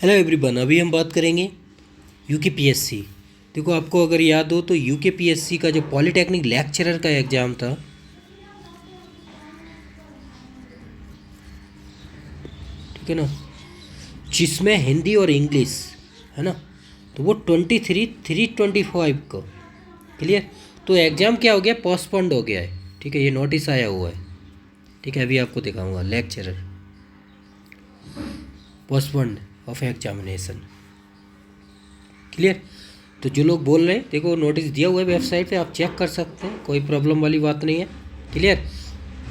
Hello everyone, अभी हम बात करेंगे यूकेपीएससी। देखो, आपको अगर याद हो तो यूकेपीएससी का जो पॉलिटेक्निक लेक्चरर का एग्ज़ाम था, ठीक है ना, जिसमें हिंदी और इंग्लिश है ना, तो वो 23/3/25 को क्लियर। तो एग्ज़ाम क्या हो गया, पोस्टपोन्ड हो गया है। ठीक है, ये नोटिस आया हुआ है। ठीक है, अभी आपको दिखाऊंगा lecturer postponed of examination. Clear. तो जो लोग बोल रहे हैं, देखो नोटिस दिया हुआ है वेबसाइट पे, आप चेक कर सकते हैं, कोई प्रॉब्लम वाली बात नहीं है। क्लियर।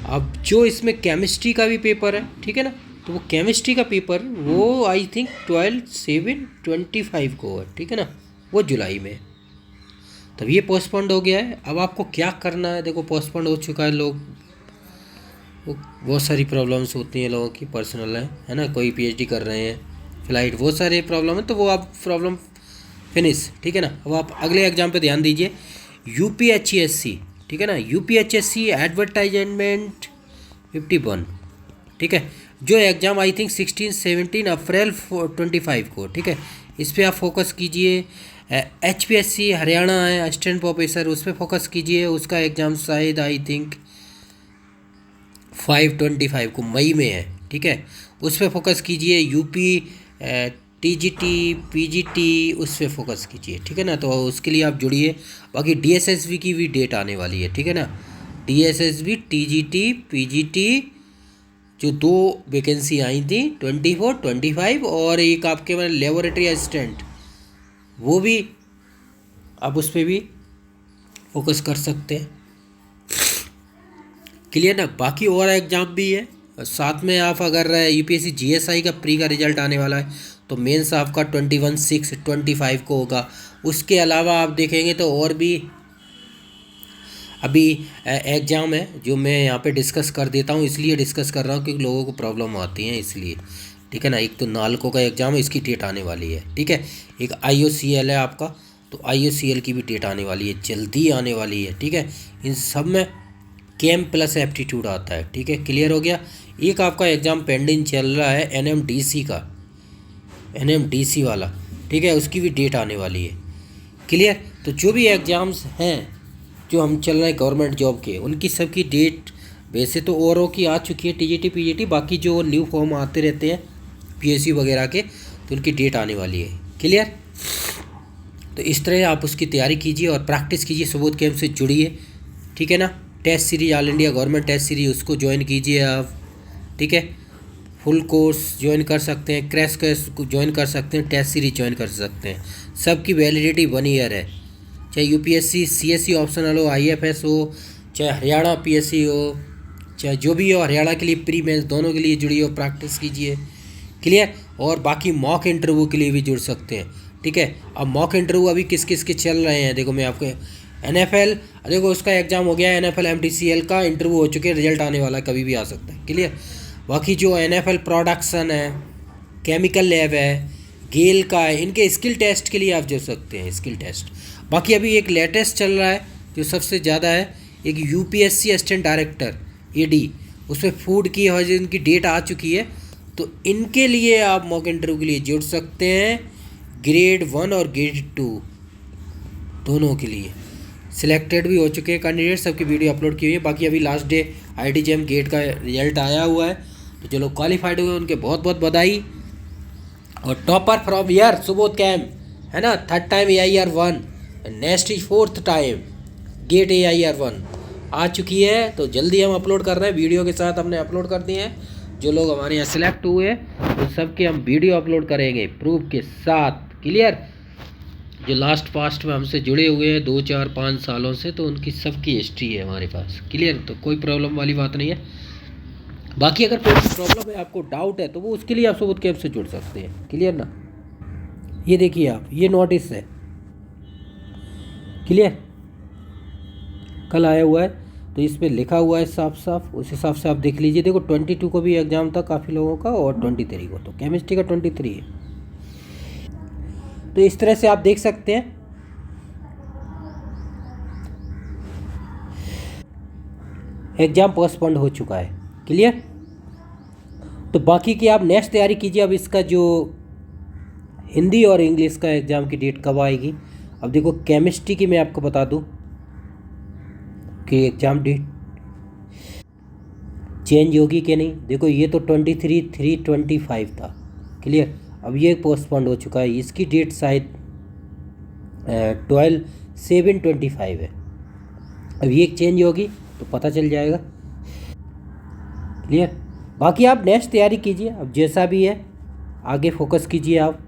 अब जो इसमें केमिस्ट्री का भी पेपर है, ठीक है ना, तो वो केमिस्ट्री का पेपर वो आई थिंक 12/7/25 को है, ठीक है ना, वो जुलाई में। तब ये पोस्टपोन्ड हो गया है। अब आपको क्या करना है, देखो पोस्टपोन्ड हो चुका है, लोग वो बहुत सारी प्रॉब्लम्स होती हैं लोगों की, पर्सनल है ना, कोई पीएचडी कर रहे हैं, फ्लाइट, बहुत सारे प्रॉब्लम है, तो वो आप प्रॉब्लम फिनिश। ठीक है ना। अब आप अगले एग्जाम पे ध्यान दीजिए, यूपीएचसीएससी, ठीक है ना, यूपीएचएससी एडवर्टाइजमेंट 51, ठीक है, जो एग्ज़ाम आई थिंक 16-17 अप्रैल 25 को, ठीक है, इस पर आप फोकस कीजिए। एचपीएससी हरियाणा है, असिस्टेंट प्रोफेसर, उस पर फोकस कीजिए, उसका एग्ज़ाम शायद आई थिंक 5/25 को मई में है, ठीक है, उस पर फोकस कीजिए। यूपी टीजीटी पीजीटी, उस पर फोकस कीजिए, ठीक है ना, तो उसके लिए आप जुड़िए। बाकी डीएसएसबी की भी डेट आने वाली है, ठीक है ना, डीएसएसबी टीजीटी पीजीटी जो 2 वैकेंसी आई थी 24-25, और एक आपके में लेबोरेटरी असिस्टेंट, वो भी आप उस पर भी फोकस कर सकते हैं। क्लियर ना। बाकी और एग्ज़ाम भी है साथ में। आप अगर यूपीएससी जीएसआई का प्री का रिजल्ट आने वाला है, तो मेंस आपका 21/6/25 को होगा। उसके अलावा आप देखेंगे तो और भी अभी एग्ज़ाम है, जो मैं यहाँ पे डिस्कस कर देता हूँ, इसलिए डिस्कस कर रहा हूँ क्योंकि लोगों को प्रॉब्लम आती है इसलिए, ठीक है ना। एक तो नालको का एग्ज़ाम है, इसकी डेट आने वाली है, ठीक है। एक आईओसीएल है आपका, तो आईओसीएल की भी डेट आने वाली है, जल्दी आने वाली है, ठीक है। इन सब में केम प्लस एप्टीट्यूड आता है, ठीक है। क्लियर हो गया। एक आपका एग्ज़ाम पेंडिंग चल रहा है एनएमडीसी का, एनएमडीसी वाला, ठीक है, उसकी भी डेट आने वाली है। क्लियर। तो जो भी एग्ज़ाम्स हैं जो हम चल रहे हैं गवर्नमेंट जॉब के, उनकी सबकी डेट वैसे तो औरों की आ चुकी है, टीजीटी पीजीटी, बाकी जो न्यू फॉर्म आते रहते हैं पीएसयू वगैरह के, तो उनकी डेट आने वाली है। क्लियर। तो इस तरह आप उसकी तैयारी कीजिए और प्रैक्टिस कीजिए, सुबोध कैंप से जुड़िए, ठीक है ना। Test series, all India government test series, उसको ज्वाइन कीजिए आप, ठीक है। फुल कोर्स ज्वाइन कर सकते हैं, क्रैश कोर्स ज्वाइन कर सकते हैं, टेस्ट सीरीज ज्वाइन कर सकते हैं। सबकी वैलिडिटी 1 ईयर है, चाहे यूपीएससी सीएससी ऑप्शनल हो, आईएफएस हो, चाहे हरियाणा पीएससी हो, चाहे जो भी हो, हरियाणा के लिए प्री मेंस दोनों के लिए जुड़िए और प्रैक्टिस कीजिए। क्लियर। और बाकी मॉक इंटरव्यू के लिए भी जुड़ सकते हैं, ठीक है। अब मॉक इंटरव्यू अभी किस किस के चल रहे हैं, देखो मैं आपको एनएफएल, देखो उसका एग्ज़ाम हो गया है, एनएफएल एमटीसीएल का इंटरव्यू हो चुके हैं, रिजल्ट आने वाला है, कभी भी आ सकता है। क्लियर। बाकी जो एनएफएल प्रोडक्शन है, केमिकल लैब है, गेल का है, इनके स्किल टेस्ट के लिए आप जुड़ सकते हैं, स्किल टेस्ट। बाकी अभी एक लेटेस्ट चल रहा है जो सबसे ज़्यादा है, एक यूपीएससी असिस्टेंट डायरेक्टर एडी, उसमें फूड की और इनकी डेट आ चुकी है, तो इनके लिए आप मॉक इंटरव्यू के लिए जुड़ सकते हैं, ग्रेड 1 और ग्रेड 2 दोनों के लिए। सिलेक्टेड भी हो चुके हैं कैंडिडेट, सबकी वीडियो अपलोड की हुई है। बाकी अभी लास्ट डे आईडीजेएम गेट का रिजल्ट आया हुआ है, तो जो लोग क्वालिफाइड हुए उनके बहुत बहुत बधाई। और topper from year Subodh camp है ना, 3rd time AIR1, next is 4th time get AIR1 आ चुकी है, तो जल्दी हम अपलोड कर रहे हैं, वीडियो के साथ हमने अपलोड कर दिए हैं। जो लोग हमारे यहाँ सिलेक्ट हुए तो सबके हम वीडियो अपलोड करेंगे प्रूफ के साथ। क्लियर। जो लास्ट पास्ट में हमसे जुड़े हुए हैं 2-4-5 सालों से, तो उनकी सबकी हिस्ट्री है हमारे पास। क्लियर। तो कोई प्रॉब्लम वाली बात नहीं है। बाकी अगर कोई प्रॉब्लम है, आपको डाउट है, तो वो उसके लिए आप सुबोध कैंप से जुड़ सकते हैं। क्लियर ना। ये देखिए आप, ये नोटिस है, क्लियर, कल आया हुआ है, तो इस पर लिखा हुआ है साफ साफ, उस हिसाब से आप देख लीजिए। देखो 22 को भी एग्ज़ाम था काफ़ी लोगों का, और 23 को, तो केमिस्ट्री का 23 है, तो इस तरह से आप देख सकते हैं। एग्ज़ाम पोस्टपोन्ड हो चुका है। क्लियर। तो बाकी की आप नेक्स्ट तैयारी कीजिए। अब इसका जो हिंदी और इंग्लिश का एग्ज़ाम की डेट कब आएगी। अब देखो केमिस्ट्री की मैं आपको बता दूं कि एग्ज़ाम डेट चेंज होगी कि नहीं। देखो ये तो 23/3/25 था, क्लियर। अब ये पोस्टपोन्ड हो चुका है, इसकी डेट शायद 12/7/25 है। अब ये चेंज होगी तो पता चल जाएगा, क्लियर। बाकी आप नेक्स्ट तैयारी कीजिए, अब जैसा भी है आगे फोकस कीजिए आप,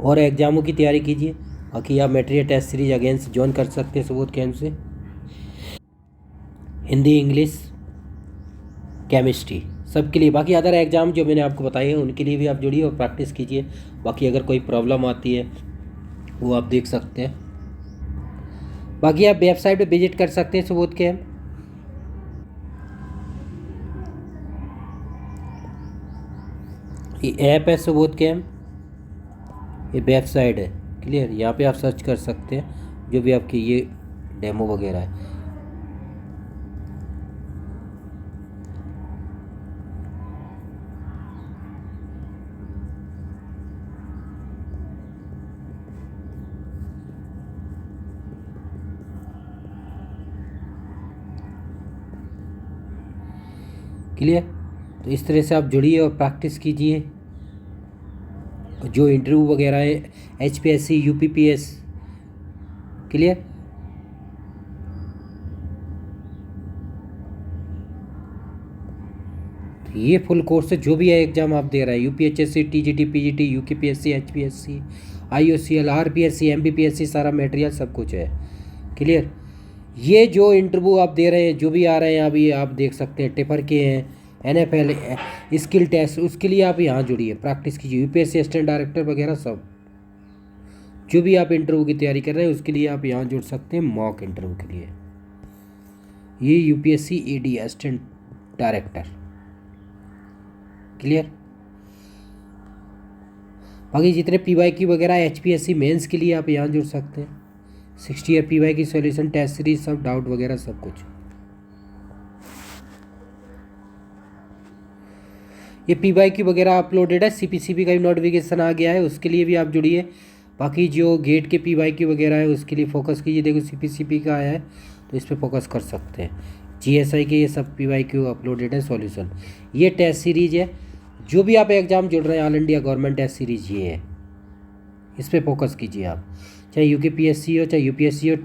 और एग्ज़ामों की तैयारी कीजिए। बाकी आप मटेरियल टेस्ट सीरीज अगेन से ज्वाइन कर सकते हैं सबूत कैंप से। हिंदी, इंग्लिश, केमिस्ट्री सबके लिए। बाकी अदर एग्ज़ाम जो मैंने आपको बताए हैं उनके लिए भी आप जुड़िए और प्रैक्टिस कीजिए। बाकी अगर कोई प्रॉब्लम आती है वो आप देख सकते हैं। बाकी आप वेबसाइट पे विजिट कर सकते हैं सबूत कैंप। ये ऐप है सबूत कैंप, ये वेबसाइट है, क्लियर। यहाँ पे आप सर्च कर सकते हैं जो भी आपकी ये डेमो वगैरह है। क्लियर। तो इस तरह से आप जुड़िए और प्रैक्टिस कीजिए। जो इंटरव्यू वगैरह है HPSC UPPS, क्लियर। ये फुल कोर्स है, जो भी है एग्ज़ाम आप दे रहे हैं UPHSC TGT PGT UKPSC HPSC IOCL RPSC MPPSC सारा मटेरियल सब कुछ है, क्लियर। ये जो इंटरव्यू आप दे रहे हैं जो भी आ रहे हैं अभी आप देख सकते हैं, टेपर के हैं, NFL स्किल टेस्ट, उसके लिए आप यहाँ जुड़िए, प्रैक्टिस कीजिए। UPSC असिस्टेंट डायरेक्टर वगैरह सब जो भी आप इंटरव्यू की तैयारी कर रहे हैं उसके लिए आप यहाँ जुड़ सकते हैं मॉक इंटरव्यू के लिए। ये UPSC AD assistant director, clear. बाकी जितने PYQ वगैरह HPSC मेंस के लिए आप यहाँ जुड़ सकते हैं। 60 year PYQ solution test series सब डाउट वगैरह सब कुछ। ये PYQ वगैरह अपलोडेड है, CPCB का भी नोटिफिकेशन आ गया है, उसके लिए भी आप जुड़िए। बाकी जो गेट के PYQ वगैरह है उसके लिए फोकस कीजिए। देखो CPCB का आया है तो इस पर फोकस कर सकते हैं। GSI के ये सब PYQ अपलोडेड है सॉल्यूशन। ये टेस्ट सीरीज है, जो भी आप एग्ज़ाम जुड़ रहे हैं all India government test series ये है, इस पर फोकस कीजिए आप। चाहे UKPSC हो, चाहे UPSC हो,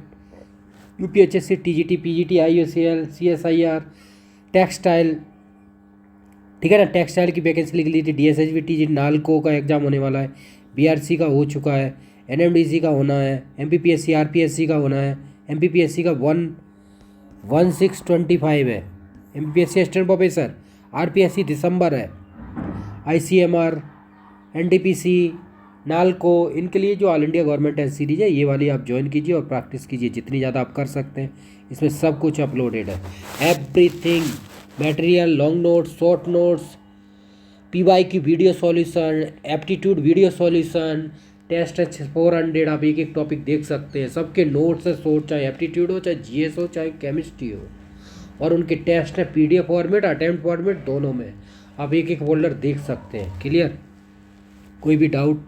UPHSC TGT PGT IOCL CSIR textile, ठीक है ना। टेक्सटाइल की वैकेंसी लिख लीजिए। DSHB TGT नालको का एग्ज़ाम होने वाला है, BRC का हो चुका है, NMDC का होना है, MPPSC RPSC का होना है। MPPSC का 1/16/25 है, MPPSC असिस्टेंट प्रोफेसर। RPSC दिसंबर है। ICMR NTPC नालको, इनके लिए जो all India government test series है ये वाली आप ज्वाइन कीजिए और प्रैक्टिस कीजिए जितनी ज़्यादा आप कर सकते हैं। इसमें सब कुछ अपलोडेड है, everything material, long notes, short notes, PYQ video solution, aptitude video solution, test 400 आप एक एक टॉपिक देख सकते हैं। सबके नोट्स है शॉर्ट, चाहे एप्टीट्यूड हो, चाहे GS हो, चाहे केमिस्ट्री हो, और उनके टेस्ट है PDF फॉर्मेट अटेम्प्ट फॉर्मेट दोनों में। आप एक एक फोल्डर देख सकते हैं, क्लियर। कोई भी डाउट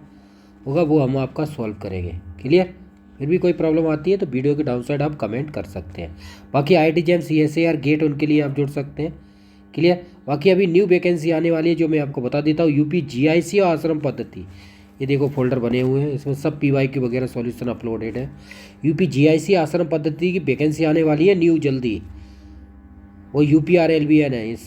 होगा वो हम आपका सॉल्व करेंगे, क्लियर। फिर भी कोई प्रॉब्लम आती है तो वीडियो के डाउन साइड आप कमेंट कर सकते हैं। बाकी IIT JAM CSIR गेट उनके लिए आप जुड़ सकते हैं, क्लियर। बाकी अभी न्यू वैकेंसी आने वाली है जो मैं आपको बता देता हूँ। UP GIC और आश्रम पद्धति, ये देखो फोल्डर बने हुए हैं, इसमें सब PYQ वगैरह सॉल्यूशन अपलोडेड है। UP GIC आश्रम पद्धति की वैकेंसी आने वाली है न्यू जल्दी, वो UPRLBN है,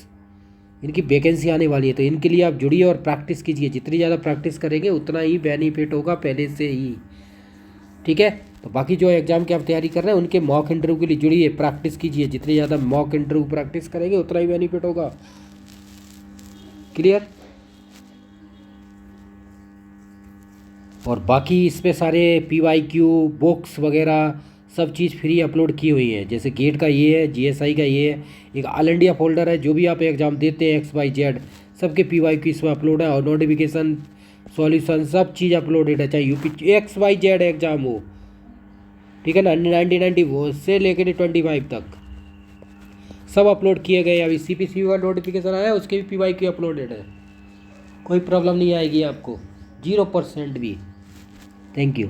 इनकी वैकेंसी आने वाली है। तो इनके लिए आप जुड़िए और प्रैक्टिस कीजिए। जितनी ज़्यादा प्रैक्टिस करेंगे उतना ही बेनिफिट होगा पहले से ही, ठीक है। तो बाकी जो एग्ज़ाम की आप तैयारी कर रहे हैं उनके मॉक इंटरव्यू के लिए जुड़िए, प्रैक्टिस कीजिए। जितनी ज़्यादा मॉक इंटरव्यू प्रैक्टिस करेंगे उतना ही बेनिफिट होगा, क्लियर। और बाकी इसमें सारे PYQ बुक्स वगैरह सब चीज़ फ्री अपलोड की हुई है। जैसे गेट का ये है, GSI का ये है, एक ऑल इंडिया फोल्डर है, जो भी आप एग्ज़ाम देते हैं XYZ सबके PYQ इसमें अपलोड है, और नोटिफिकेशन सॉल्यूशन सब चीज़ अपलोडेड है। चाहे UP XYZ एग्ज़ाम हो, ठीक है ना, 1990 से लेकर 25 तक सब अपलोड किए गए। अभी CPC का नोटिफिकेशन आया उसके भी PYQ अपलोडेड है। कोई प्रॉब्लम नहीं आएगी आपको, 0% भी। Thank you.